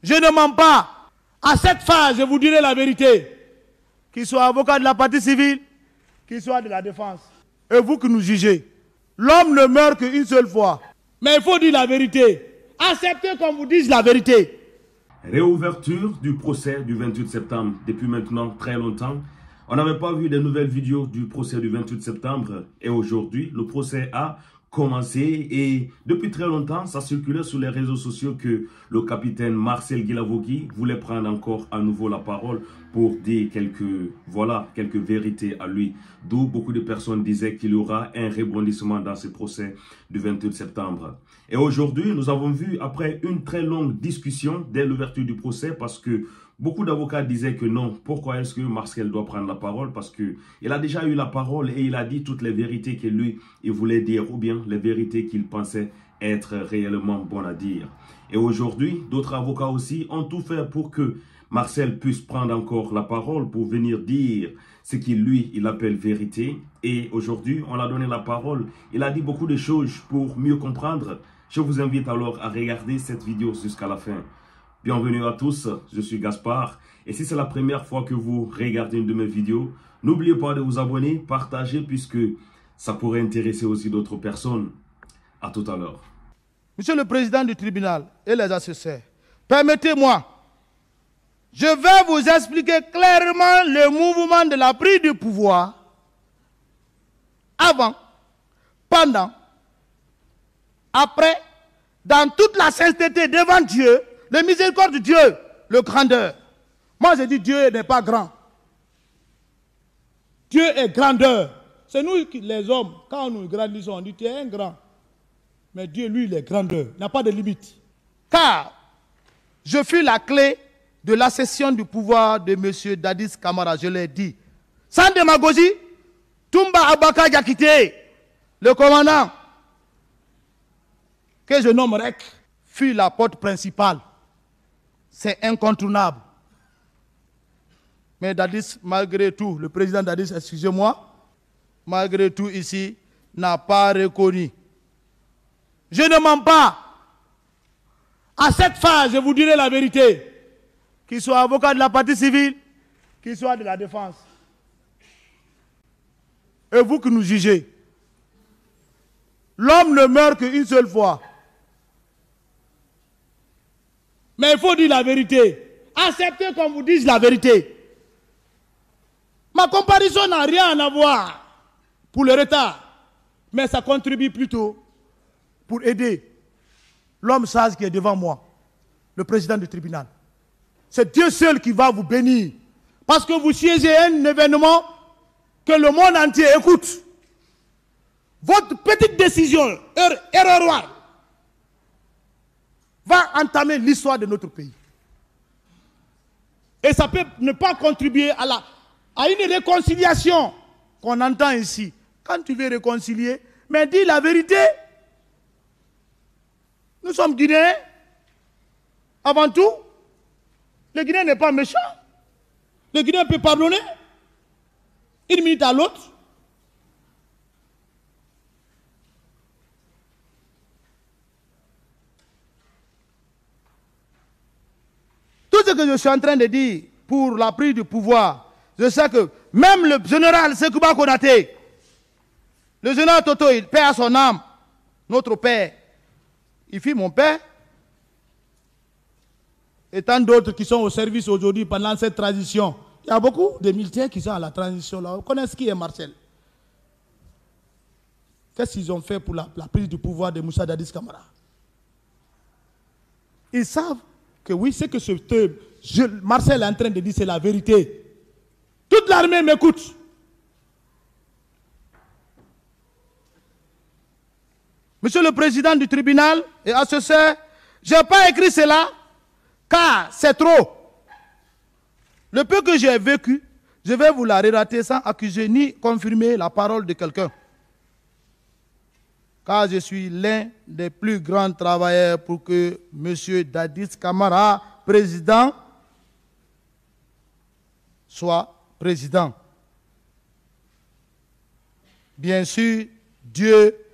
Je ne mens pas. À cette phase, je vous dirai la vérité. Qu'il soit avocat de la partie civile, qu'il soit de la défense. Et vous qui nous jugez. L'homme ne meurt qu'une seule fois. Mais il faut dire la vérité. Acceptez qu'on vous dise la vérité. Réouverture du procès du 28 septembre. Depuis maintenant très longtemps, on n'avait pas vu de nouvelles vidéos du procès du 28 septembre. Et aujourd'hui, le procès a commencé. Et depuis très longtemps, ça circulait sur les réseaux sociaux que le capitaine Marcel Guilavogui voulait prendre encore à nouveau la parole pour dire quelques vérités à lui. D'où beaucoup de personnes disaient qu'il y aura un rebondissement dans ce procès du 28 septembre. Et aujourd'hui, nous avons vu, après une très longue discussion dès l'ouverture du procès, parce que beaucoup d'avocats disaient que non, pourquoi est-ce que Marcel doit prendre la parole? Parce qu'il a déjà eu la parole et il a dit toutes les vérités que lui, il voulait dire, ou bien les vérités qu'il pensait être réellement bonnes à dire. Et aujourd'hui, d'autres avocats aussi ont tout fait pour que Marcel puisse prendre encore la parole pour venir dire ce qu'il, lui, il appelle vérité. Et aujourd'hui, on a donné la parole. Il a dit beaucoup de choses pour mieux comprendre. Je vous invite alors à regarder cette vidéo jusqu'à la fin. Bienvenue à tous, je suis Gaspard. Et si c'est la première fois que vous regardez une de mes vidéos, n'oubliez pas de vous abonner, partager, puisque ça pourrait intéresser aussi d'autres personnes. À tout à l'heure. Monsieur le président du tribunal et les assesseurs, permettez-moi, je vais vous expliquer clairement le mouvement de la prise du pouvoir avant, pendant, après, dans toute la sainteté devant Dieu, le miséricorde de Dieu, le grandeur. Moi, je dis Dieu n'est pas grand. Dieu est grandeur. C'est nous, les hommes, quand nous grandissons, on dit tu es un grand. Mais Dieu, lui, il est grandeur. Il n'a pas de limite. Car je fus la clé de la cession du pouvoir de M. Dadis Camara, je l'ai dit. Sans démagogie, Toumba Abaka Diakité, le commandant, que je nomme Rek, fut la porte principale. C'est incontournable. Mais Dadis, malgré tout, le président Dadis, excusez-moi, malgré tout ici, n'a pas reconnu. Je ne mens pas. À cette phase, je vous dirai la vérité. Qu'il soit avocat de la partie civile, qu'il soit de la défense. Et vous qui nous jugez. L'homme ne meurt qu'une seule fois. Mais il faut dire la vérité. Acceptez qu'on vous dise la vérité. Ma comparaison n'a rien à voir pour le retard. Mais ça contribue plutôt pour aider l'homme sage qui est devant moi, le président du tribunal. C'est Dieu seul qui va vous bénir. Parce que vous siégez à un événement que le monde entier écoute. Votre petite décision erroneuse va entamer l'histoire de notre pays. Et ça peut ne pas contribuer à une réconciliation qu'on entend ici. Quand tu veux réconcilier, mais dis la vérité. Nous sommes Guinéens. Avant tout, le Guinéen n'est pas méchant. Le Guinéen peut pardonner une minute à l'autre. Tout ce que je suis en train de dire pour la prise du pouvoir, je sais que même le général Sekouba Konaté, le général Toto, il paie à son âme, notre père, il fut mon père, et tant d'autres qui sont au service aujourd'hui pendant cette transition. Il y a beaucoup de militaires qui sont à la transition là. Vous connaissez qui est Marcel? Qu'est-ce qu'ils ont fait pour la prise du pouvoir de Moussa Dadis Camara? Ils savent que oui, c'est que Marcel est en train de dire, c'est la vérité. Toute l'armée m'écoute. Monsieur le président du tribunal et assesseur, je n'ai pas écrit cela car c'est trop. Le peu que j'ai vécu, je vais vous la relater sans accuser ni confirmer la parole de quelqu'un. Car je suis l'un des plus grands travailleurs pour que M. Dadis Camara, président, soit président. Bien sûr,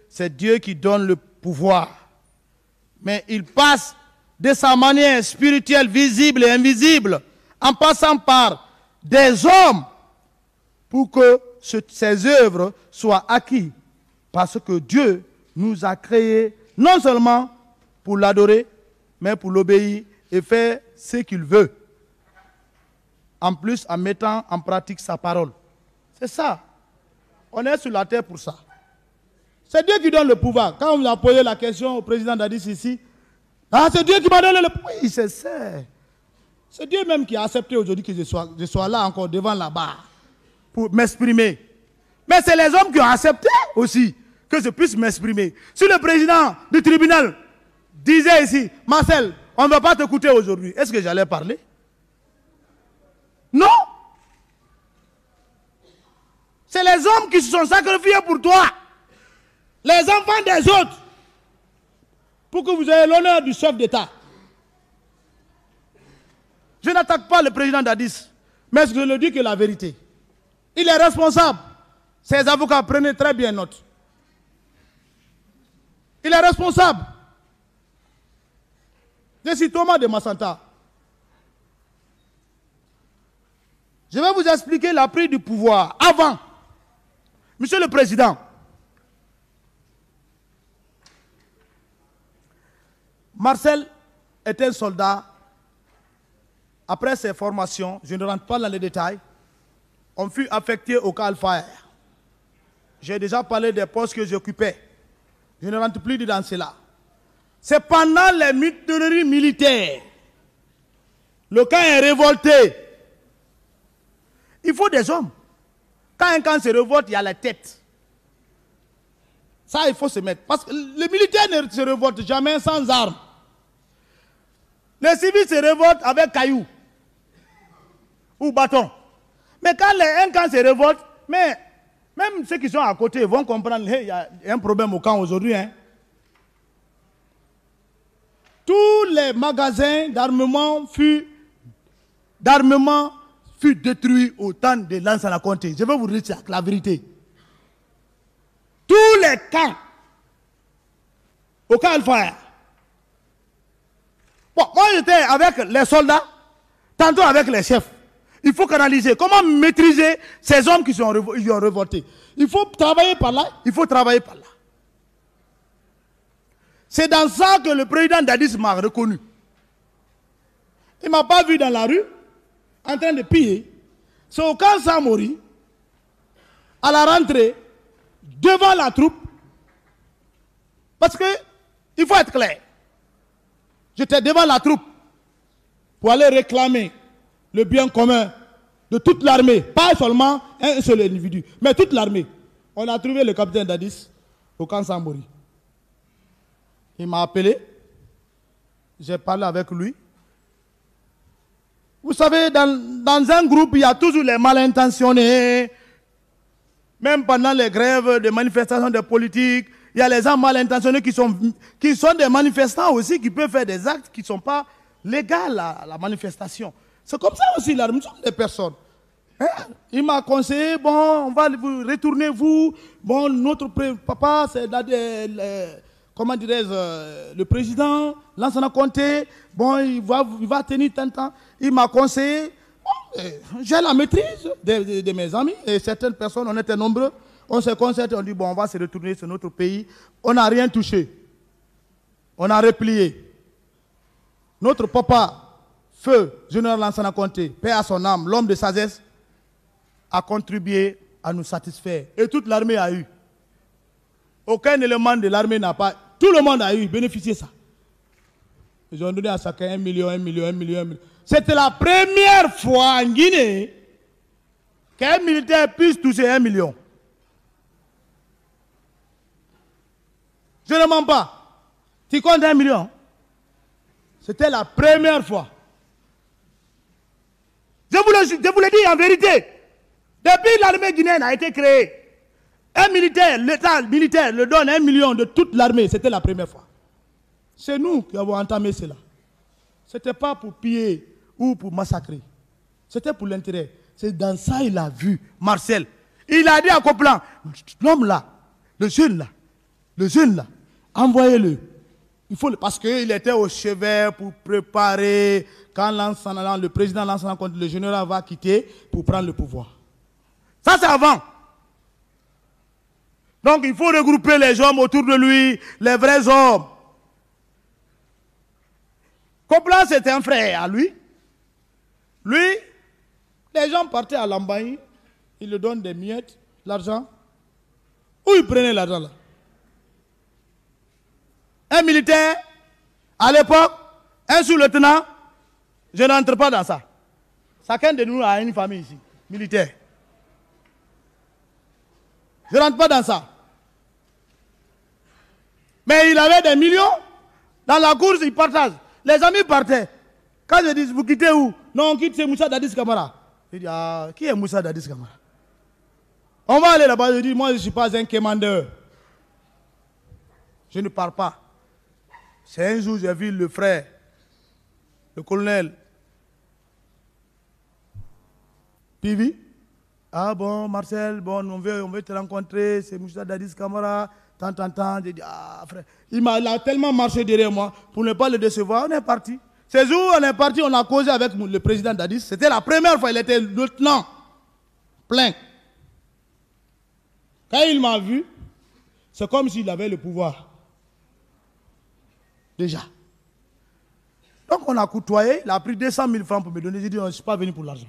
c'est Dieu qui donne le pouvoir. Mais il passe de sa manière spirituelle, visible et invisible, en passant par des hommes, pour que ces œuvres soient acquises. Parce que Dieu nous a créés non seulement pour l'adorer, mais pour l'obéir et faire ce qu'il veut. En plus, en mettant en pratique sa parole. C'est ça. On est sur la terre pour ça. C'est Dieu qui donne le pouvoir. Quand on a posé la question au président Dadis ici, c'est Dieu qui m'a donné le pouvoir. Oui, c'est ça. C'est Dieu même qui a accepté aujourd'hui que je sois là encore devant la barre pour m'exprimer. Mais c'est les hommes qui ont accepté aussi que je puisse m'exprimer. Si le président du tribunal disait ici, Marcel, on ne va pas t'écouter aujourd'hui, est-ce que j'allais parler? Non. C'est les hommes qui se sont sacrifiés pour toi. Les enfants des autres. Pour que vous ayez l'honneur du chef d'État. Je n'attaque pas le président Dadis, mais je ne dis que la vérité. Il est responsable. Ses avocats, prenez très bien note. Il est responsable. Je suis Thomas de Massanta. Je vais vous expliquer la prise du pouvoir. Avant, Monsieur le Président, Marcel est un soldat. Après ses formations, je ne rentre pas dans les détails, on fut affecté au camp Al-Fayr. J'ai déjà parlé des postes que j'occupais. Je ne rentre plus dans cela. C'est pendant les mutineries militaires. Le camp est révolté. Il faut des hommes. Quand un camp se révolte, il y a la tête. Ça, il faut se mettre. Parce que les militaires ne se révoltent jamais sans armes. Les civils se révoltent avec cailloux ou bâton. Mais quand un camp se révolte, mais même ceux qui sont à côté vont comprendre qu'il y a un problème au camp aujourd'hui. Hein. Tous les magasins d'armement furent détruits au temps de Lansana Conté. Je vais vous dire la vérité. Tous les camps au camp Al-Fayr. Bon, moi j'étais avec les soldats, tantôt avec les chefs. Il faut canaliser. Comment maîtriser ces hommes qui ont révolté? Il faut travailler par là, il faut travailler par là. C'est dans ça que le président Dadis m'a reconnu. Il ne m'a pas vu dans la rue, en train de piller. C'est au camp Samori, à la rentrée, devant la troupe. Parce que, il faut être clair. J'étais devant la troupe pour aller réclamer le bien commun de toute l'armée. Pas seulement un seul individu, mais toute l'armée. On a trouvé le capitaine Dadis au camp Samori. Il m'a appelé. J'ai parlé avec lui. Vous savez, dans un groupe, il y a toujours les mal intentionnés. Même pendant les grèves, des manifestations de politique, il y a les gens mal intentionnés qui sont des manifestants aussi, qui peuvent faire des actes qui ne sont pas légaux à la manifestation. C'est comme ça aussi, là, nous sommes des personnes. Hein? Il m'a conseillé, bon, on va vous retourner, vous. Bon, notre papa, c'est comment dirais-je, le président, Lansana Conté, bon, il va tenir tant de temps. Il m'a conseillé, bon, j'ai la maîtrise de mes amis, et certaines personnes, on était nombreux, on se concerté, on dit, bon, on va se retourner sur notre pays. On n'a rien touché. On a replié. Notre papa, Feu, général Lansana Conté, paix à son âme, l'homme de sagesse, a contribué à nous satisfaire. Et toute l'armée a eu. Aucun élément de l'armée n'a pas. Tout le monde a eu, bénéficié de ça. Ils ont donné à chacun 1 million, 1 million, 1 million, 1 million. C'était la première fois en Guinée qu'un militaire puisse toucher 1 million. Je ne mens pas. Tu comptes 1 million? C'était la première fois. Je vous le dis en vérité. Depuis l'armée guinéenne a été créée, un militaire, l'État militaire le donne 1 million de toute l'armée. C'était la première fois. C'est nous qui avons entamé cela. Ce n'était pas pour piller ou pour massacrer. C'était pour l'intérêt. C'est dans ça qu'il a vu Marcel. Il a dit à Coplan, l'homme là, le jeune là, envoyez-le. Il faut, parce qu'il était au chevet pour préparer quand le président Lansana Conté, le général va quitter pour prendre le pouvoir. Ça, c'est avant. Donc, il faut regrouper les hommes autour de lui, les vrais hommes. Copland, c'était un frère à lui. Lui, les gens partaient à Lambaye, il lui donne des miettes, l'argent. Où il prenait l'argent là? Un militaire, à l'époque, un sous-lieutenant, je n'entre pas dans ça. Chacun de nous a une famille ici, militaire. Je ne rentre pas dans ça. Mais il avait des millions. Dans la course, il partage. Les amis partaient. Quand je dis, vous quittez où? Non, on quitte, c'est Moussa Dadis Camara. Il dit, ah, qui est Moussa Dadis Camara? On va aller là-bas. Je dis, moi, je ne suis pas un commandeur. Je ne pars pas. C'est un jour, j'ai vu le frère, le colonel Pivi. Ah bon, Marcel, bon, on veut te rencontrer, c'est Moussa Dadis Camara. Tant. J'ai dit, ah frère. Il a tellement marché derrière moi pour ne pas le décevoir. On est parti. Ce jour, on est parti, on a causé avec le président Dadis. C'était la première fois, il était lieutenant. Plein. Quand il m'a vu, c'est comme s'il avait le pouvoir. Déjà. Donc on a côtoyé, il a pris 200 000 francs pour me donner. J'ai dit, non, je ne suis pas venu pour l'argent.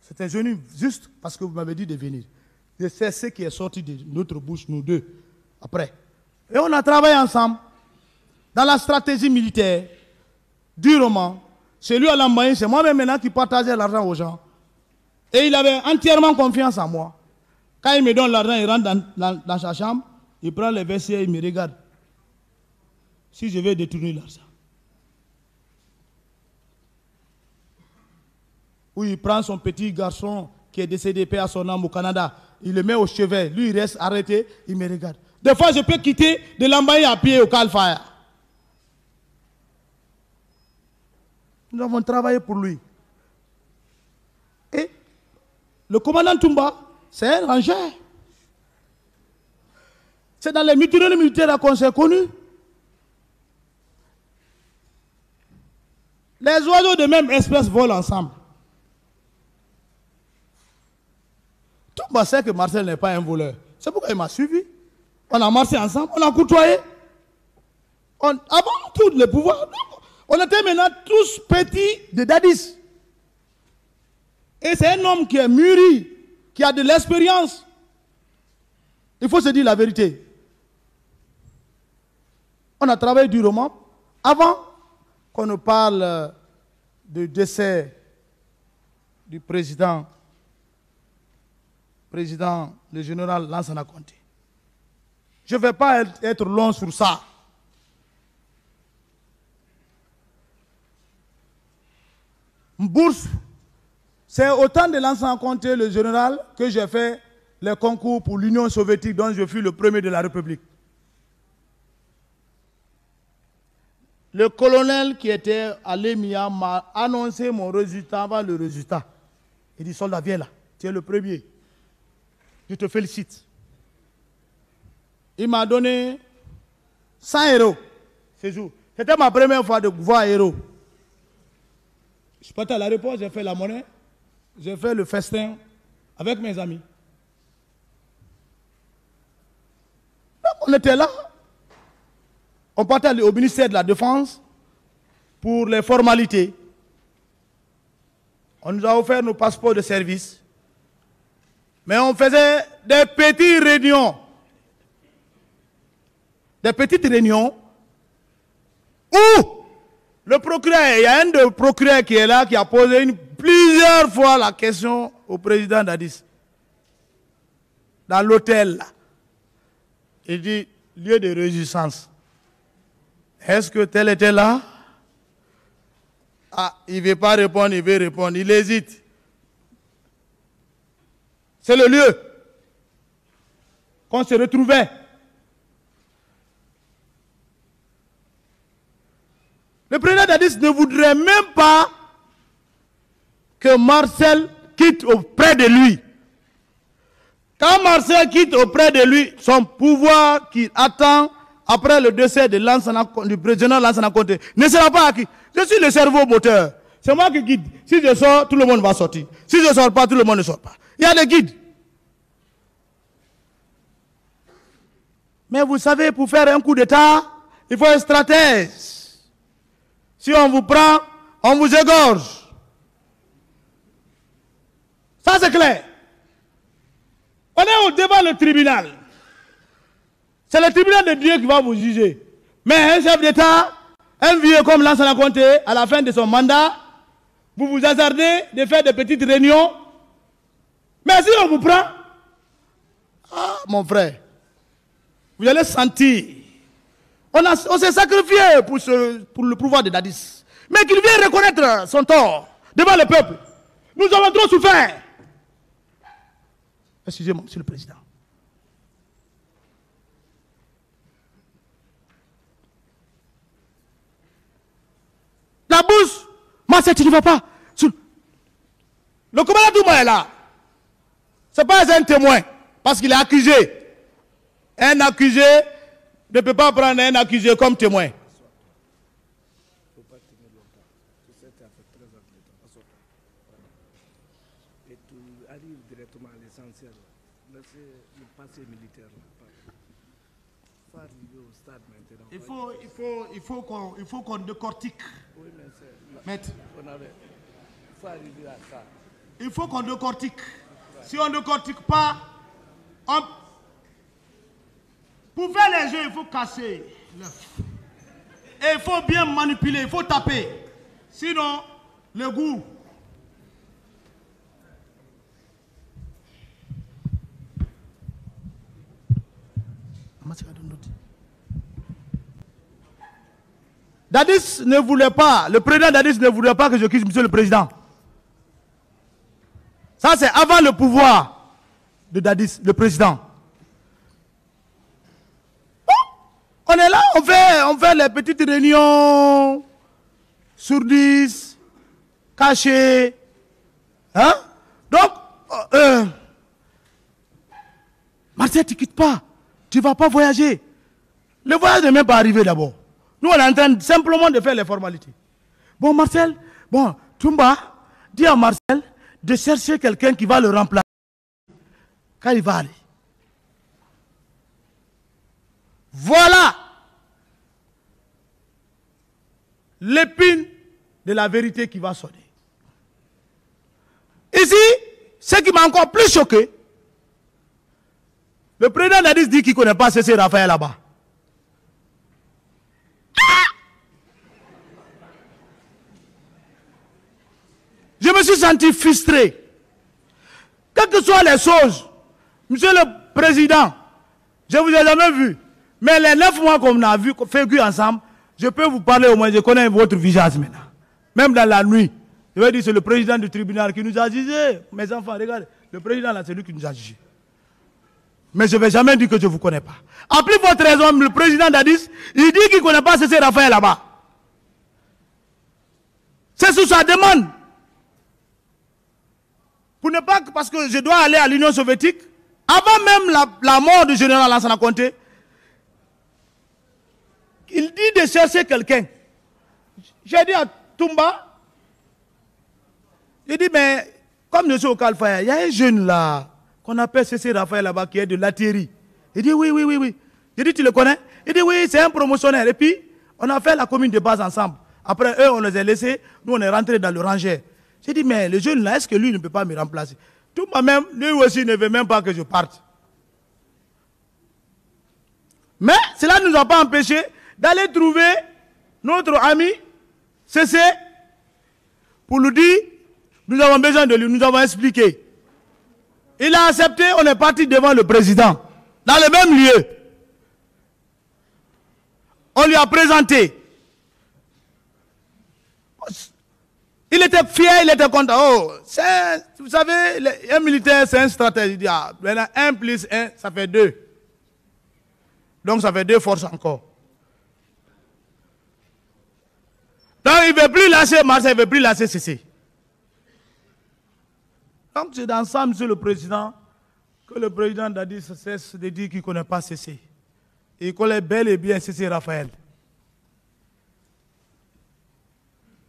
C'était venu juste parce que vous m'avez dit de venir. Je sais ce qui est sorti de notre bouche, nous deux, après. Et on a travaillé ensemble dans la stratégie militaire, durement. C'est lui à l'Ambaye, c'est moi-même maintenant qui partageais l'argent aux gens. Et il avait entièrement confiance en moi. Quand il me donne l'argent, il rentre dans sa chambre, il prend les vestiaires, il me regarde. Si je vais détourner l'argent. Ou il prend son petit garçon qui est décédé, paix à son âme au Canada, il le met au chevet, lui il reste arrêté, il me regarde. Des fois je peux quitter de l'Ambaye à pied au Calfire. Nous avons travaillé pour lui. Et le commandant Toumba, c'est un rangeur. C'est dans les mutineries militaires qu'on s'est connus. Les oiseaux de même espèce volent ensemble. Toumba sait que Marcel n'est pas un voleur. C'est pourquoi il m'a suivi. On a marché ensemble, on a côtoyé. Avant tout le pouvoir, on était maintenant tous petits de Dadis. Et c'est un homme qui est mûri, qui a de l'expérience. Il faut se dire la vérité. On a travaillé durement. Avant qu'on nous parle du décès du président, le général Lansana Conté. Je ne vais pas être long sur ça. Bourse, c'est au temps de Lansana Conté, le général, que j'ai fait les concours pour l'Union soviétique, dont je fus le premier de la République. Le colonel qui était à l'EMIA m'a annoncé mon résultat avant le résultat. Il dit, soldat, viens là, tu es le premier. Je te félicite. Il m'a donné 100 euros ce jour. C'était ma première fois de voir euros. Je suis parti à l'aéroport, j'ai fait la monnaie, j'ai fait le festin avec mes amis. Donc on était là. On partait au ministère de la Défense pour les formalités. On nous a offert nos passeports de service. Mais on faisait des petites réunions. Des petites réunions où le procureur, il y a un des procureurs qui est là, qui a posé plusieurs fois la question au président Dadis. Dans l'hôtel, là. Il dit, lieu de résistance. Est-ce que tel était là? Ah, il ne veut pas répondre, il veut répondre. Il hésite. C'est le lieu qu'on se retrouvait. Le président Dadis ne voudrait même pas que Marcel quitte auprès de lui. Quand Marcel quitte auprès de lui, son pouvoir qu'il attend après le décès de du président Lansana Conté, ne sera pas acquis. Je suis le cerveau moteur. C'est moi qui guide. Si je sors, tout le monde va sortir. Si je ne sors pas, tout le monde ne sort pas. Il y a des guides. Mais vous savez, pour faire un coup d'État, il faut un stratège. Si on vous prend, on vous égorge. Ça, c'est clair. On est devant le tribunal. C'est le tribunal de Dieu qui va vous juger. Mais un chef d'État, un vieux comme Lansana Conté, à la fin de son mandat, vous vous hasardez de faire des petites réunions. Mais si on vous prend, ah, mon frère, vous allez sentir. On s'est sacrifié pour le pouvoir de Dadis. Mais qu'il vienne reconnaître son tort devant le peuple. Nous avons trop souffert. Excusez-moi, monsieur le président. La bourse, Marcel, tu ne vas pas. Le commandant Touma est là. Ce n'est pas un témoin, parce qu'il est accusé. Un accusé ne peut pas prendre un accusé comme témoin. Et tu arrives directement à l'essentiel. Laissez le passé militaire. Il faut arriver au stade maintenant. Il faut qu'on décortique. Oui, mais c'est... Maître. Il faut arriver à ça. Il faut qu'on décortique. Si on ne décortique pas, pour faire les jeux, il faut casser l'œuf. Et il faut bien manipuler, il faut taper. Sinon, le goût. Dadis ne voulait pas, le président Dadis ne voulait pas que je quitte monsieur le président. Ça, c'est avant le pouvoir de Dadis, le président. On est là, on fait les petites réunions sourdises, cachées. Hein? Donc, Marcel, tu ne quittes pas. Tu ne vas pas voyager. Le voyage n'est même pas arrivé d'abord. Nous, on est en train simplement de faire les formalités. Bon, Marcel, bon, Toumba, dis à Marcel de chercher quelqu'un qui va le remplacer. Quand il va aller. Voilà l'épine de la vérité qui va sonner. Ici, ce qui m'a encore plus choqué, le président Dadis dit qu'il ne connaît pas CC Raphaël là-bas. Je me suis senti frustré. Quelles que soient les choses, monsieur le président, je ne vous ai jamais vu. Mais les 9 mois qu'on a vu, qu'on fait ensemble, je peux vous parler au moins, je connais votre visage maintenant. Même dans la nuit. Je vais dire, c'est le président du tribunal qui nous a jugé. Mes enfants, regardez, le président là, c'est lui qui nous a jugé. Mais je ne vais jamais dire que je ne vous connais pas. À plus forte raison, le président Dadis, il dit qu'il ne connaît pas CC Raphaël là-bas. C'est sous sa demande. Pour ne pas, parce que je dois aller à l'Union soviétique, avant même la mort du général Lansana Conté, il dit de chercher quelqu'un. J'ai dit à Toumba, j'ai dit, mais comme je suis au Kalfaya, il y a un jeune là, qu'on appelle CC Raphaël là-bas, qui est de Lathéry. Il dit, oui. J'ai dit, tu le connais? Il dit, oui, c'est un promotionnaire. Et puis, on a fait la commune de base ensemble. Après, eux, on les a laissés, nous, on est rentrés dans le rangère. J'ai dit, mais le jeune là, est-ce que lui ne peut pas me remplacer? Tout même, lui aussi ne veut même pas que je parte. Mais cela ne nous a pas empêché d'aller trouver notre ami CC pour lui dire, nous avons besoin de lui, nous avons expliqué. Il a accepté, on est parti devant le président, dans le même lieu. On lui a présenté. Il était fier, il était content. Oh, vous savez, un militaire, c'est un stratège. Il dit, ah, 1 plus 1, ça fait 2. Donc ça fait 2 forces encore. Donc il ne veut plus lâcher Marseille, il ne veut plus lâcher CC. Donc c'est dans ça, monsieur le président, que le président Dadis cesse de dire qu'il ne connaît pas CC. il connaît bel et bien C.C. Raphaël.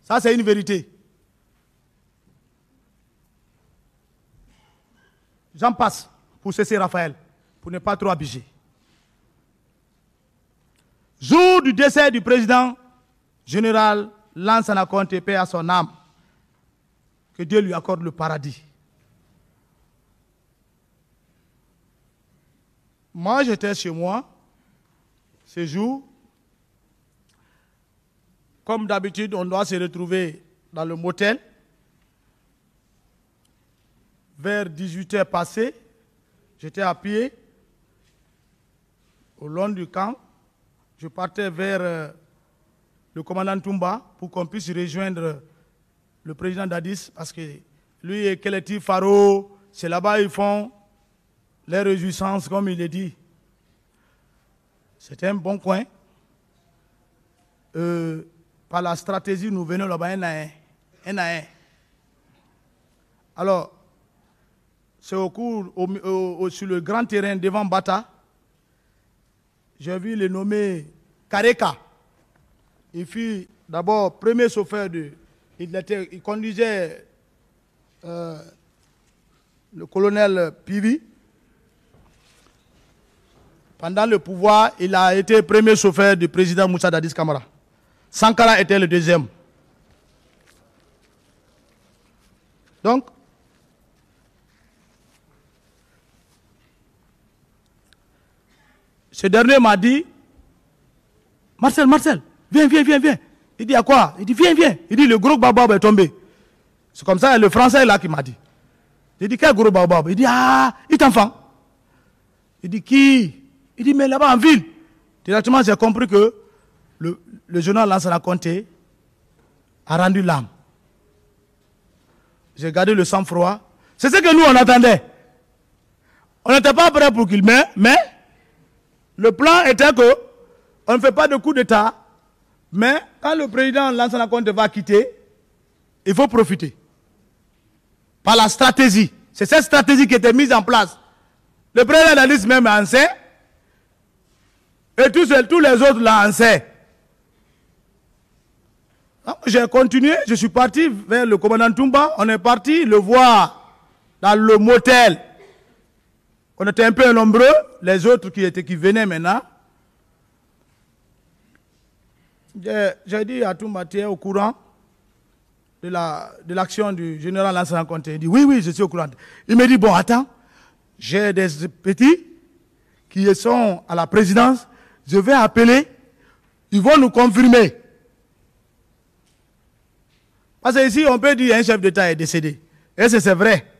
Ça, c'est une vérité. J'en passe pour C.C. Raphaël, pour ne pas trop abuser. Jour du décès du président général Lansana Conté, paix à son âme, que Dieu lui accorde le paradis. Moi, j'étais chez moi, ce jour. Comme d'habitude, on doit se retrouver dans le motel. Vers 18h passées, j'étais à pied, au long du camp. Je partais vers le commandant Toumba pour qu'on puisse rejoindre le président Dadis, parce que lui et Keleti Faro, c'est là-bas ils font les réjouissances, comme il est dit. C'était un bon coin. Par la stratégie, nous venons là-bas un à un. Alors, c'est au cours, sur le grand terrain devant Bata, j'ai vu le nommé Kareka. Il fut d'abord premier chauffeur il conduisait le colonel Pivi. Pendant le pouvoir, il a été premier chauffeur du président Moussa Dadis Camara. Sankara était le deuxième. Donc, ce dernier m'a dit, Marcel, viens. Il dit, à quoi? Il dit, viens. Il dit, le gros baobab est tombé. C'est comme ça, le français là qui m'a dit. J'ai dit, quel gros baobab? Il dit, il t'enfant. Il dit, qui? Il dit, mais là-bas en ville. Directement, j'ai compris que le journal Lansana Conté a rendu l'âme. J'ai gardé le sang-froid. C'est ce que nous, on attendait. On n'était pas prêt pour qu'il meure, mais le plan était que on ne fait pas de coup d'État, mais quand le président Lansana Conté va quitter, il faut profiter. Par la stratégie. C'est cette stratégie qui était mise en place. Le président Dadis même en sait, et tous les autres là en sait. J'ai continué, je suis parti vers le commandant Toumba, on est parti le voir dans le motel. On était un peu nombreux, les autres qui venaient maintenant. J'ai dit à Toumba, tu es au courant de l'action du général Lansana Conté. Il dit, oui, je suis au courant. Il me dit, bon, attends, j'ai des petits qui sont à la présidence, je vais appeler, ils vont nous confirmer. Parce que ici, on peut dire qu'un chef d'État est décédé. Et c'est vrai.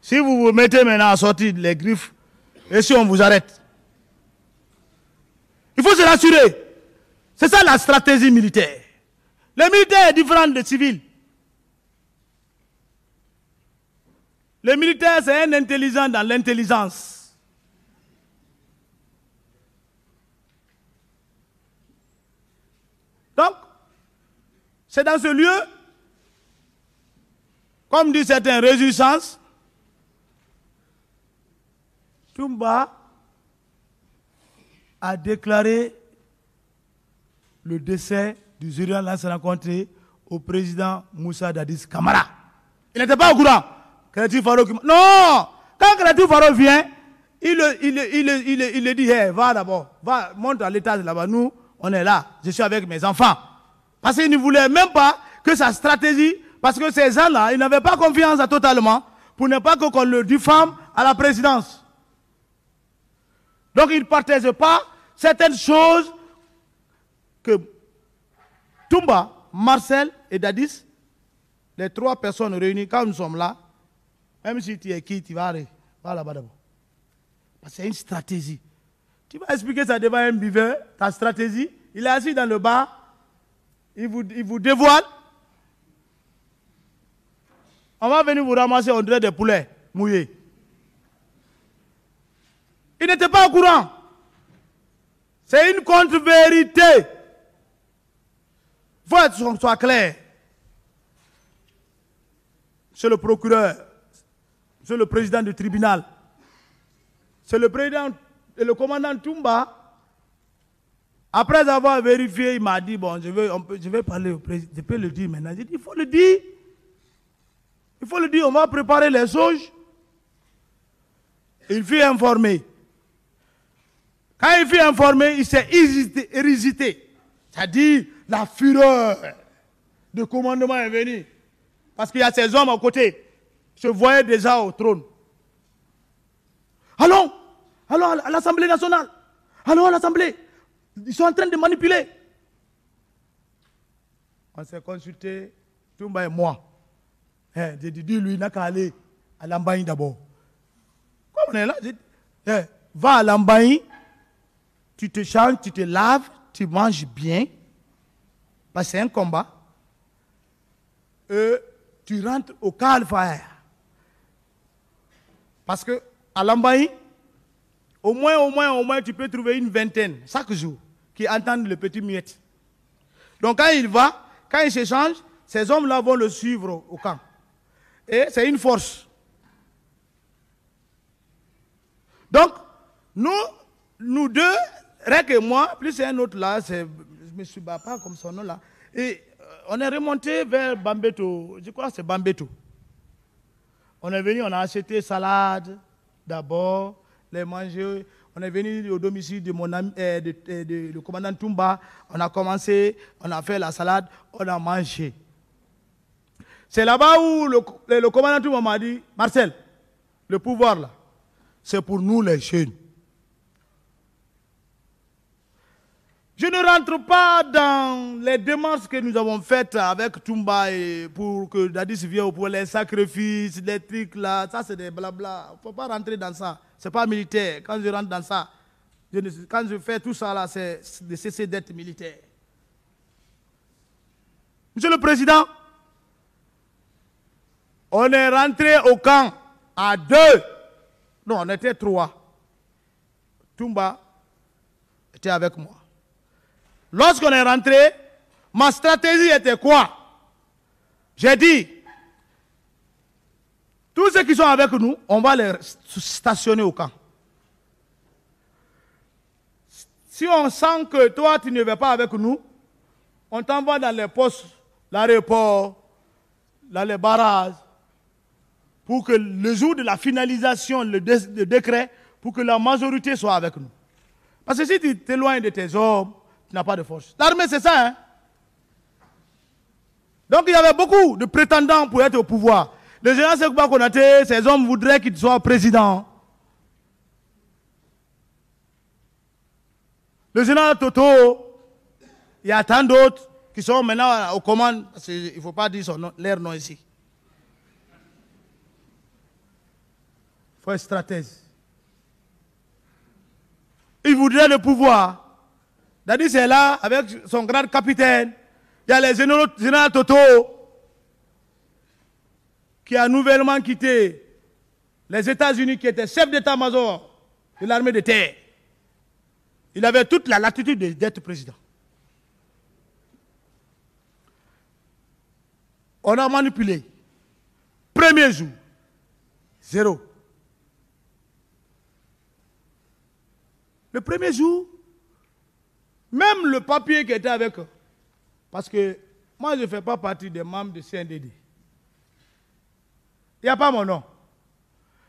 Si vous vous mettez maintenant à sortir les griffes, et si on vous arrête, il faut se rassurer. C'est ça la stratégie militaire. Le militaire est différent des civils. Le militaire, c'est un intelligent dans l'intelligence. Donc, c'est dans ce lieu, comme dit certains, réjouissances, Toumba a déclaré le décès du général Lansana Conté au président Moussa Dadis Camara. Il n'était pas au courant. Non! Quand Keleti Faro vient, il le dit, hey, va d'abord, va, monte à l'étage là-bas, nous, on est là, je suis avec mes enfants. Parce qu'il ne voulait même pas que sa stratégie, parce que ces gens-là, ils n'avaient pas confiance totalement, pour ne pas qu'on le diffame à la présidence. Donc il ne partage pas certaines choses que Toumba, Marcel et Dadis, les trois personnes réunies, quand nous sommes là, même si tu es qui, tu vas là-bas d'abord. Parce que c'est une stratégie. Tu vas expliquer ça devant un buveur, ta stratégie. Il est assis dans le bar, il vous dévoile. On va venir vous ramasser, on dirait des poulets mouillés. Il n'était pas au courant. C'est une contre-vérité. Il faut être soit clair. C'est le procureur, c'est le président du tribunal, c'est le président Et le commandant Toumba, après avoir vérifié, il m'a dit, bon, je vais parler au président, je peux le dire maintenant. J'ai dit, il faut le dire. Il faut le dire, on va préparer les sauges. Il fut informé. Quand il fut informé, il s'est hésité. C'est-à-dire, la fureur de commandement est venue. Parce qu'il y a ces hommes à côté. Je voyais déjà au trône. Allons à l'Assemblée nationale. Allons à l'Assemblée. Ils sont en train de manipuler. On s'est consulté, Toumba et moi. J'ai dit, lui, il n'a qu'à aller à Lambaye d'abord. Comme on est là, j'ai dit, va à Lambaye, tu te changes, tu te laves, tu manges bien. Parce que c'est un combat. Et tu rentres au Calvaire. Parce que à Lambaye, au moins, tu peux trouver une vingtaine chaque jour qui entendent le petit muette. Donc quand il va, quand il se change, ces hommes-là vont le suivre au camp. Et c'est une force. Donc, nous deux, Rek et moi, plus un autre là, je ne me souviens pas comme son nom là, et on est remonté vers Bambeto, je crois que c'est Bambeto. On est venu, on a acheté salade d'abord, les manger. On est venu au domicile de mon ami, le commandant Toumba. On a commencé, on a fait la salade, on a mangé. C'est là-bas où le commandant Toumba m'a dit, Marcel, le pouvoir là, c'est pour nous les jeunes. Je ne rentre pas dans les démarches que nous avons faites avec Toumba et pour que Dadis vienne pour les sacrifices, les trucs là, ça c'est des blabla. Il ne faut pas rentrer dans ça. Ce n'est pas militaire. Quand je rentre dans ça, quand je fais tout ça là, c'est de cesser d'être militaire. Monsieur le Président, on est rentré au camp à 2. Non, on était 3. Toumba était avec moi. Lorsqu'on est rentré, ma stratégie était quoi? J'ai dit, tous ceux qui sont avec nous, on va les stationner au camp. Si on sent que toi, tu ne vas pas avec nous, on t'envoie dans les postes, l'aéroport, dans les barrages, pour que le jour de la finalisation, le décret, pour que la majorité soit avec nous. Parce que si tu t'éloignes de tes hommes, tu n'as pas de force. L'armée, c'est ça, hein? Donc, il y avait beaucoup de prétendants pour être au pouvoir. Le général Sekouba Konaté, ces hommes voudraient qu'il soit président. Le général Toto, il y a tant d'autres qui sont maintenant aux commandes. Il ne faut pas dire leur nom ici. Il faut être stratège. Il voudrait le pouvoir. Dadis est là avec son grand capitaine. Il y a le général Toto qui a nouvellement quitté les États-Unis, qui était chef d'état-major de l'armée de terre. Il avait toute la latitude d'être président. On a manipulé. Premier jour, 0. Le premier jour, même le papier qui était avec eux, parce que moi je ne fais pas partie des membres de CNDD. Il n'y a pas mon nom.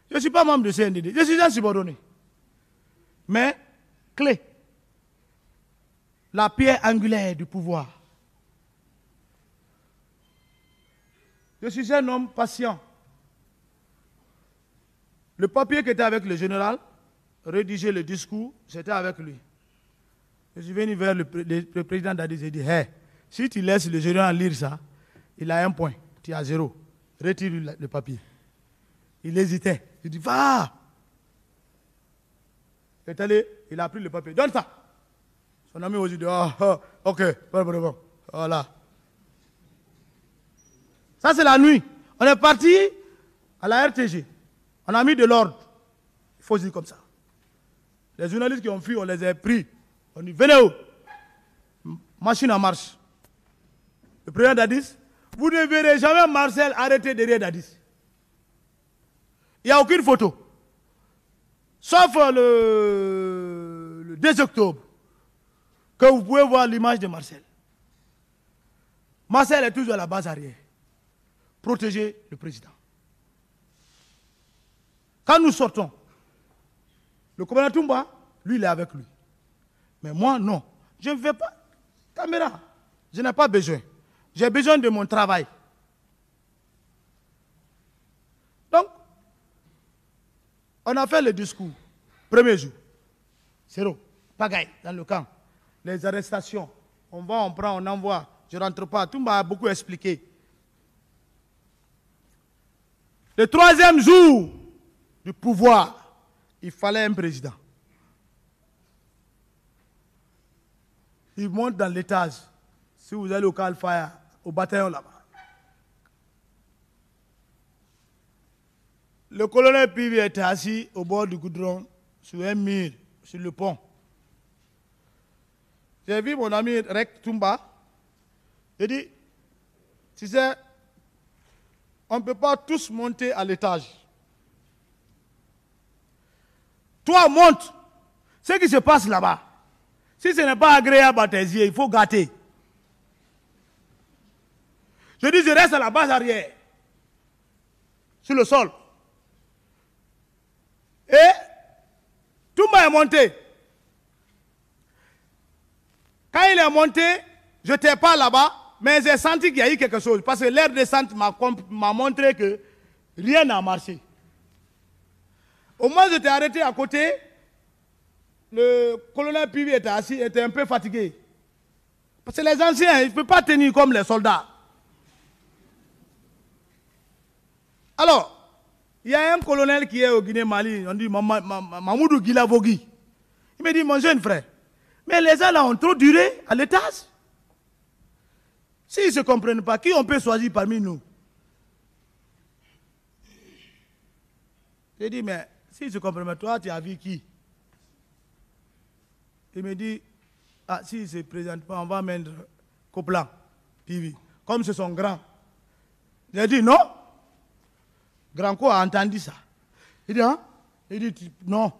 Je ne suis pas membre de CNDD, je suis un subordonné. Mais, clé, la pierre angulaire du pouvoir. Je suis un homme patient. Le papier qui était avec le général, rédiger le discours, c'était avec lui. Je suis venu vers le président Dadis et dit, hey, si tu laisses le général lire ça, il a 1 point, tu as 0. Retire le papier. Il hésitait. Je dis, va. Il est allé, il a pris le papier. Donne ça. Son ami aussi dit, ok, voilà. Ça, c'est la nuit. On est parti à la RTG. On a mis de l'ordre. Il faut dire comme ça. Les journalistes qui ont fui, on les a pris. On dit, venez où? Machine en marche. Le président Dadis, vous ne verrez jamais Marcel arrêter derrière Dadis. Il n'y a aucune photo. Sauf le 2 octobre, que vous pouvez voir l'image de Marcel. Marcel est toujours à la base arrière. Protéger le président. Quand nous sortons, le commandant Toumba, lui, il est avec lui. Mais moi, non. Je ne vais pas. Caméra, je n'ai pas besoin. J'ai besoin de mon travail. Donc, on a fait le discours. Premier jour. Zéro. Pagaille, dans le camp. Les arrestations. On va, on prend, on envoie. Je ne rentre pas. Toumba a beaucoup expliqué. Le 3e jour du pouvoir, il fallait un président. Il monte dans l'étage. Si vous allez au Calfire, au bataillon là-bas. Le colonel Pivi était assis au bord du goudron, sur un mur, sur le pont. J'ai vu mon ami Rek Toumba. Il dit, tu sais, on ne peut pas tous monter à l'étage. Toi, monte. Ce qui se passe là-bas, si ce n'est pas agréable à tes yeux, il faut gâter. Je dis, je reste à la base arrière, sur le sol. Et tout le monde est monté. Quand il est monté, je n'étais pas là-bas, mais j'ai senti qu'il y a eu quelque chose. Parce que l'air descente m'a montré que rien n'a marché. Au moins, j'étais arrêté à côté. Le colonel Pivi était assis, était un peu fatigué. Parce que les anciens, ils ne peuvent pas tenir comme les soldats. Alors, il y a un colonel qui est au Guinée-Mali, on dit Mamoudou Gilavogui. Il me dit, mon jeune frère, mais les gens là ont trop duré à l'étage. S'ils ne se comprennent pas, qui on peut choisir parmi nous? J'ai dit, mais s'ils ne se comprennent pas, toi, tu as vu qui? Il me dit, ah, s'ils ne se présentent pas, on va mettre Coplan, Pivi, comme ce sont grands. J'ai dit, non. Granco a entendu ça. Il dit, hein? Il dit, non.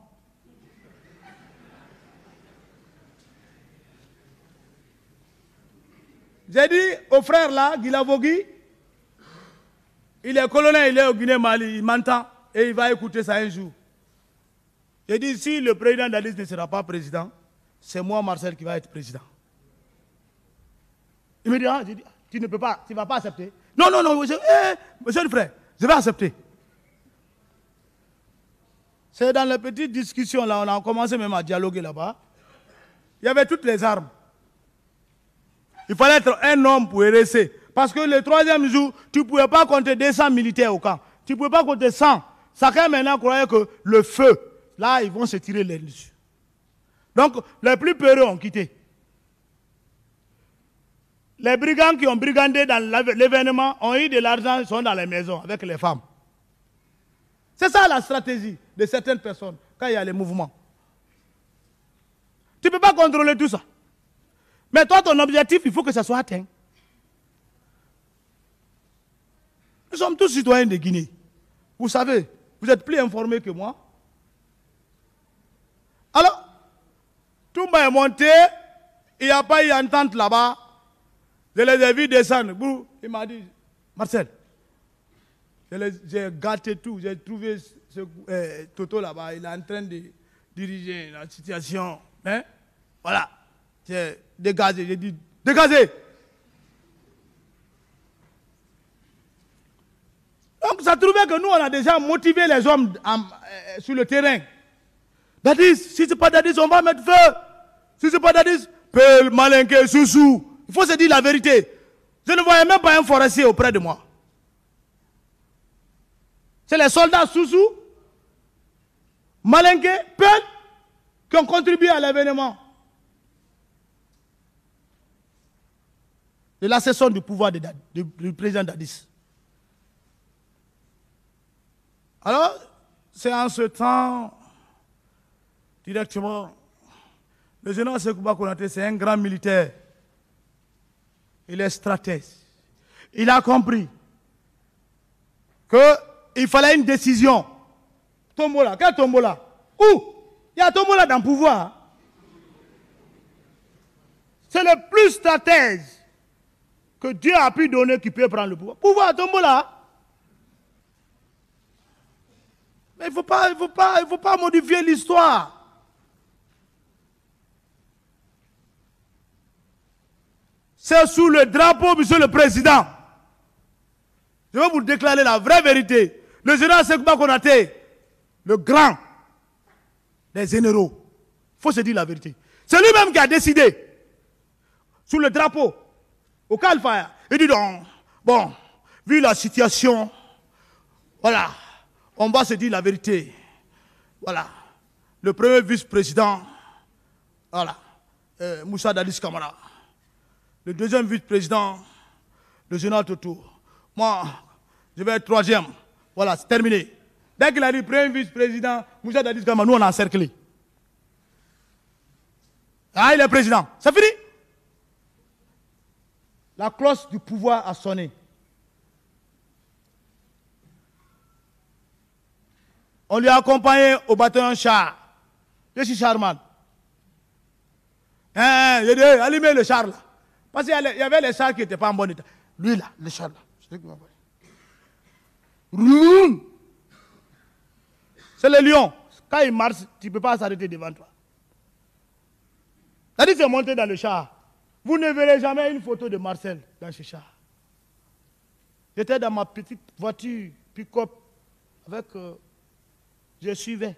J'ai dit au frère là, Gilavogui, il est colonel, il est au Guinée-Mali, il m'entend et il va écouter ça un jour. J'ai dit, si le président Dadis ne sera pas président, c'est moi, Marcel, qui va être président. Il me dit, ah, j'ai dit, tu ne peux pas, tu ne vas pas accepter. Non, non, non, monsieur le frère, je vais accepter. C'est dans les petites discussions là, on a commencé même à dialoguer là-bas. Il y avait toutes les armes. Il fallait être un homme pour RSC. Parce que le 3e jour, tu ne pouvais pas compter 200 militaires au camp. Tu ne pouvais pas compter 100. Chacun maintenant croyait que le feu, là, ils vont se tirer les dessus. Donc, les plus peureux ont quitté. Les brigands qui ont brigandé dans l'événement ont eu de l'argent, ils sont dans les maisons avec les femmes. C'est ça la stratégie de certaines personnes quand il y a les mouvements. Tu ne peux pas contrôler tout ça. Mais toi, ton objectif, il faut que ça soit atteint. Nous sommes tous citoyens de Guinée. Vous savez, vous êtes plus informés que moi. Alors, tout le monde est monté, il n'y a pas eu entente là-bas. Je les ai vus descendre. Il m'a dit, Marcel, j'ai gâté tout, j'ai trouvé ce Toto là-bas, il est en train de diriger la situation. Hein? Voilà, j'ai dégagé, j'ai dit, dégagez! Donc ça trouvait que nous, on a déjà motivé les hommes sur le terrain. Dadis, si ce n'est pas Dadis, on va mettre feu. Si ce n'est pas Dadis, Pel, Malinké, Soussou. Il faut se dire la vérité. Je ne voyais même pas un forestier auprès de moi. C'est les soldats Soussou, Malinké, Pel, qui ont contribué à l'événement. De la cession du pouvoir du président Dadis. Alors, c'est en ce temps, directement, le général Sekouba Konaté, c'est un grand militaire. Il est stratège. Il a compris qu'il fallait une décision. Tombola, quel Tombola? Où? Il y a Tombola dans le pouvoir. C'est le plus stratège que Dieu a pu donner qui peut prendre le pouvoir. Pouvoir tomber là. Mais il ne faut pas modifier l'histoire. C'est sous le drapeau, monsieur le président. Je vais vous déclarer la vraie vérité. Le général Sekouba Konaté, le grand des généraux, il faut se dire la vérité. C'est lui-même qui a décidé, sous le drapeau, au Calfire. Il dit donc, bon, vu la situation, voilà, on va se dire la vérité. Voilà, le premier vice-président, voilà, Moussa Dadis Kamara. Le deuxième vice-président, le général Toto. Moi, je vais être troisième. Voilà, c'est terminé. Dès qu'il a dit premier vice-président, Moussa Dadis Kamara, nous on a encerclé. Ah, il est président. C'est fini. La cloche du pouvoir a sonné. On lui a accompagné au bataillon char. Je suis charman. J'ai dit, allumez le char là. Parce qu'il y avait les chars qui n'étaient pas en bon état. Lui là, le char là. C'est le lion. Quand il marche, tu ne peux pas s'arrêter devant toi. C'est-à-dire c'est monté dans le char. Vous ne verrez jamais une photo de Marcel dans ce char. J'étais dans ma petite voiture pick-up avec... je suivais.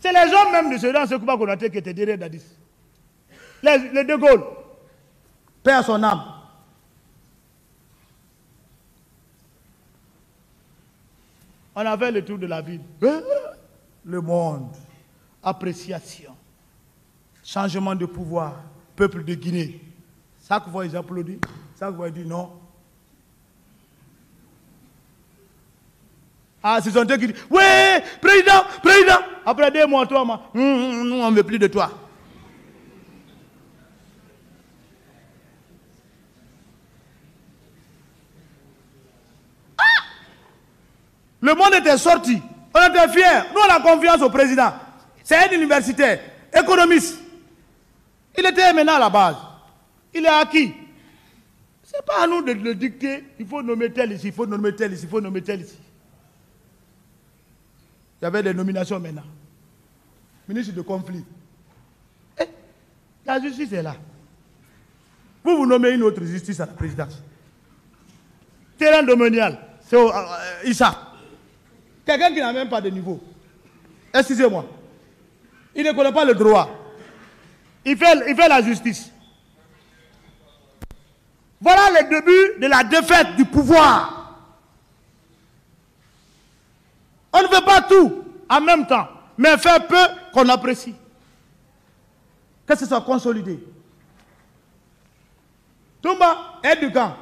C'est les hommes même de ce dans Sekouba Konaté qui étaient derrière Dadis. Les De Gaulle. Paix à son âme. On a fait le tour de la ville. Le monde. Appréciation. Changement de pouvoir. Peuple de Guinée. Chaque fois ils applaudissent. Chaque fois ils disent non. Ah, ce sont eux qui disent oui, président, président. Après 2 mois, 3 mois, nous on ne veut plus de toi. Ah! Le monde était sorti. On était fiers. Nous on a confiance au président. C'est un universitaire, économiste. Il était maintenant à la base. Il est acquis. Ce n'est pas à nous de le dicter. Il faut nommer tel ici, il faut nommer tel ici, il faut nommer tel ici. Il y avait des nominations maintenant. Ministre de conflit. La justice est là. Vous nommez une autre justice à la présidence. Terrain domanial, c'est Issa. Quelqu'un qui n'a même pas de niveau. Excusez-moi. Il ne connaît pas le droit. Il fait la justice. Voilà le début de la défaite du pouvoir. On ne veut pas tout en même temps, mais faire peu qu'on apprécie. Que ce soit consolidé. Toumba, aide du camp.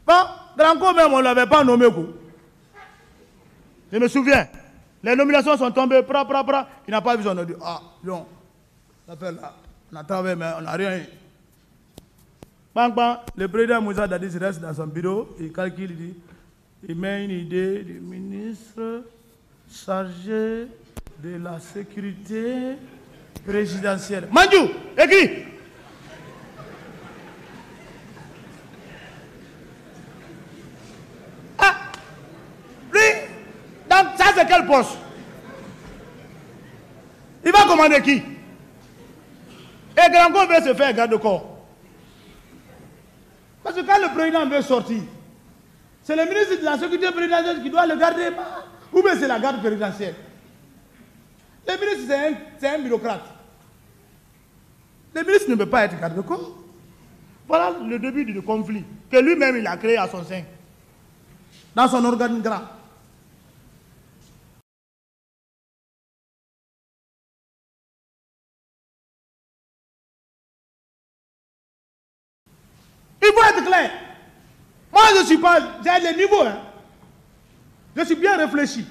Bon, Granco même, on ne l'avait pas nommé. Je me souviens. Les nominations sont tombées, il n'a pas vu son audio. Ah, non. Ça fait là. On a travaillé, mais on n'a rien. Bang, bang. Le président Moussa Dadis reste dans son bureau, il calcule, il dit, il met une idée du ministre chargé de la sécurité présidentielle. Mandjou, écris. Ah, lui, donc ça c'est quel poste? Il va commander qui? Et Granco veut se faire garde-corps. Parce que quand le président veut sortir, c'est le ministre de la sécurité présidentielle qui doit le garder. Ou bien c'est la garde présidentielle. Le ministre, c'est un bureaucrate. Le ministre ne peut pas être garde-corps. Voilà le début du conflit que lui-même il a créé à son sein. Dans son organe grand. Il faut être clair. Moi, je ne suis pas... J'ai les niveaux. Hein. Je suis bien réfléchi.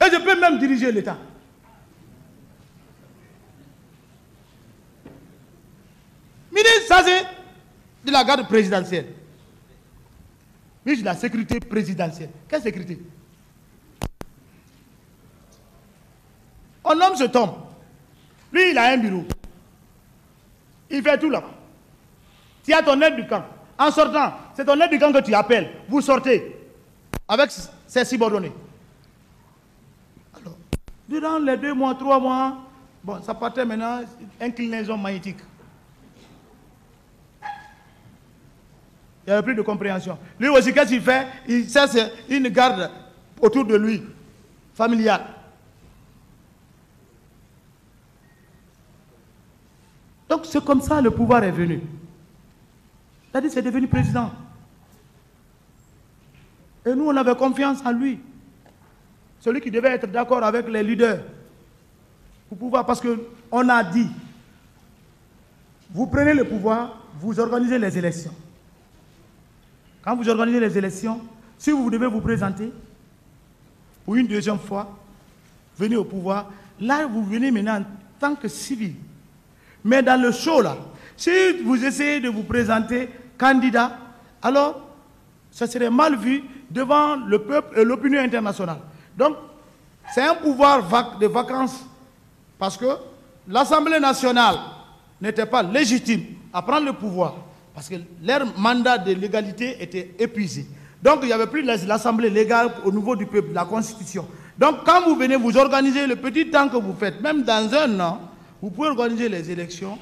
Et je peux même diriger l'État. Ministre, ça c'est de la garde présidentielle. Ministre de la sécurité présidentielle. Quelle sécurité? On nomme cet homme. Lui, il a un bureau. Il fait tout là-bas. Tu as ton aide du camp. En sortant, c'est ton aide du camp que tu appelles. Vous sortez avec ses subordonnés. Alors, durant les 2 mois, 3 mois, bon, ça partait maintenant, inclinaison magnétique. Il n'y avait plus de compréhension. Lui aussi, qu'est-ce qu'il fait? Il cherche une garde autour de lui, familiale. Donc c'est comme ça le pouvoir est venu. C'est-à-dire c'est devenu président. Et nous, on avait confiance en lui. Celui qui devait être d'accord avec les leaders. Pour pouvoir, parce qu'on a dit, vous prenez le pouvoir, vous organisez les élections. Quand vous organisez les élections, si vous devez vous présenter pour une deuxième fois, venez au pouvoir, là vous venez maintenant en tant que civil. Mais dans le show là, si vous essayez de vous présenter candidat, alors ça serait mal vu devant le peuple et l'opinion internationale. Donc, c'est un pouvoir de vacances parce que l'Assemblée nationale n'était pas légitime à prendre le pouvoir parce que leur mandat de légalité était épuisé. Donc, il n'y avait plus l'Assemblée légale au niveau du peuple, la Constitution. Donc, quand vous venez vous organiser le petit temps que vous faites, même dans un an, vous pouvez organiser les élections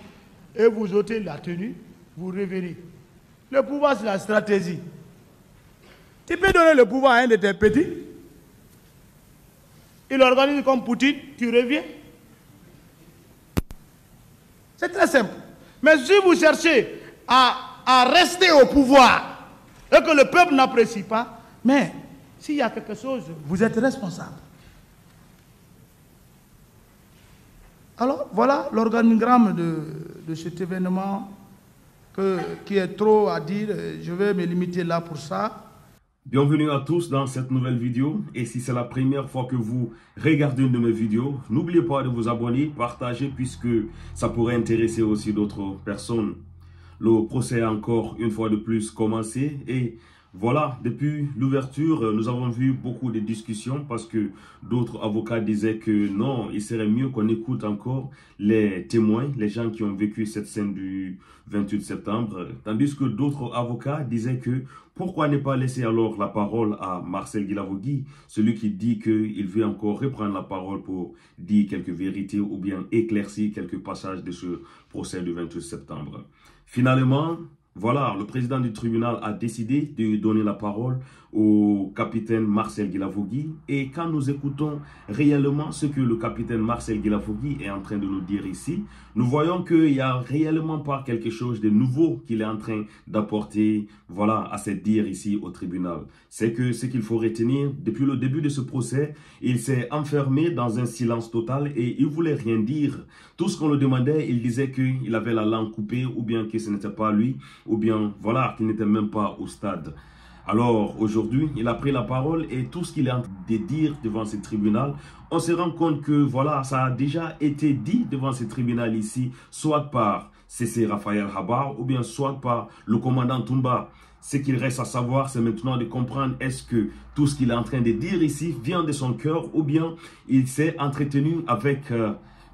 et vous ôtez la tenue, vous revenez. Le pouvoir, c'est la stratégie. Tu peux donner le pouvoir à un de tes petits, il organise comme Poutine, tu reviens. C'est très simple. Mais si vous cherchez à rester au pouvoir et que le peuple n'apprécie pas, mais s'il y a quelque chose, vous êtes responsable. Alors, voilà l'organigramme de cet événement qui est trop à dire. Je vais me limiter là pour ça. Bienvenue à tous dans cette nouvelle vidéo. Et si c'est la première fois que vous regardez une de mes vidéos, n'oubliez pas de vous abonner, partager, puisque ça pourrait intéresser aussi d'autres personnes. Le procès a encore une fois de plus commencé et voilà, depuis l'ouverture, nous avons vu beaucoup de discussions parce que d'autres avocats disaient que non, il serait mieux qu'on écoute encore les témoins, les gens qui ont vécu cette scène du 28 septembre, tandis que d'autres avocats disaient que pourquoi ne pas laisser alors la parole à Marcel Guilavogui, celui qui dit qu'il veut encore reprendre la parole pour dire quelques vérités ou bien éclaircir quelques passages de ce procès du 28 septembre. Finalement, voilà, le président du tribunal a décidé de donner la parole au capitaine Marcel Guilavogui. Et quand nous écoutons réellement ce que le capitaine Marcel Guilavogui est en train de nous dire ici, nous voyons qu'il n'y a réellement pas quelque chose de nouveau qu'il est en train d'apporter, voilà, à se dire ici au tribunal. C'est que ce qu'il faut retenir, depuis le début de ce procès, il s'est enfermé dans un silence total et il ne voulait rien dire. Tout ce qu'on le demandait, il disait qu'il avait la langue coupée ou bien que ce n'était pas lui, ou bien, voilà, qu'il n'était même pas au stade. Alors, aujourd'hui, il a pris la parole et tout ce qu'il est en train de dire devant ce tribunal, on se rend compte que, voilà, ça a déjà été dit devant ce tribunal ici, soit par C.C. Raphaël Haba ou bien soit par le commandant Toumba. Ce qu'il reste à savoir, c'est maintenant de comprendre est-ce que tout ce qu'il est en train de dire ici vient de son cœur ou bien il s'est entretenu avec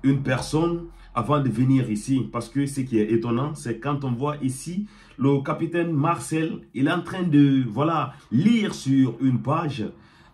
une personne avant de venir ici. Parce que ce qui est étonnant, c'est quand on voit ici le capitaine Marcel, il est en train de, voilà, lire sur une page.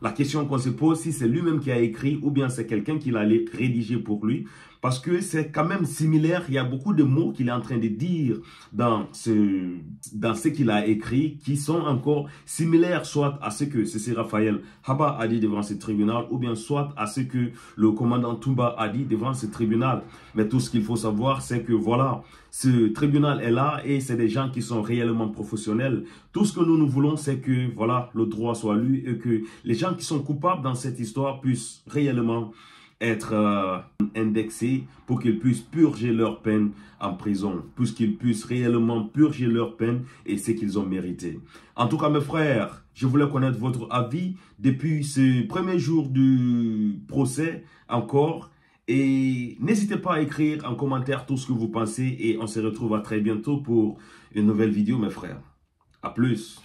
La question qu'on se pose, si c'est lui-même qui a écrit ou bien c'est quelqu'un qui l'a rédigé pour lui. Parce que c'est quand même similaire, il y a beaucoup de mots qu'il est en train de dire dans ce qu'il a écrit qui sont encore similaires soit à ce que C.C. Raphaël Haba a dit devant ce tribunal ou bien soit à ce que le commandant Toumba a dit devant ce tribunal. Mais tout ce qu'il faut savoir, c'est que voilà, ce tribunal est là et c'est des gens qui sont réellement professionnels. Tout ce que nous voulons, c'est que voilà, le droit soit lu et que les gens qui sont coupables dans cette histoire puissent réellement être indexés pour qu'ils puissent purger leur peine en prison, puisqu'ils puissent réellement purger leur peine et ce qu'ils ont mérité. En tout cas, mes frères, je voulais connaître votre avis depuis ce premier jour du procès encore. Et n'hésitez pas à écrire en commentaire tout ce que vous pensez et on se retrouve à très bientôt pour une nouvelle vidéo, mes frères. À plus.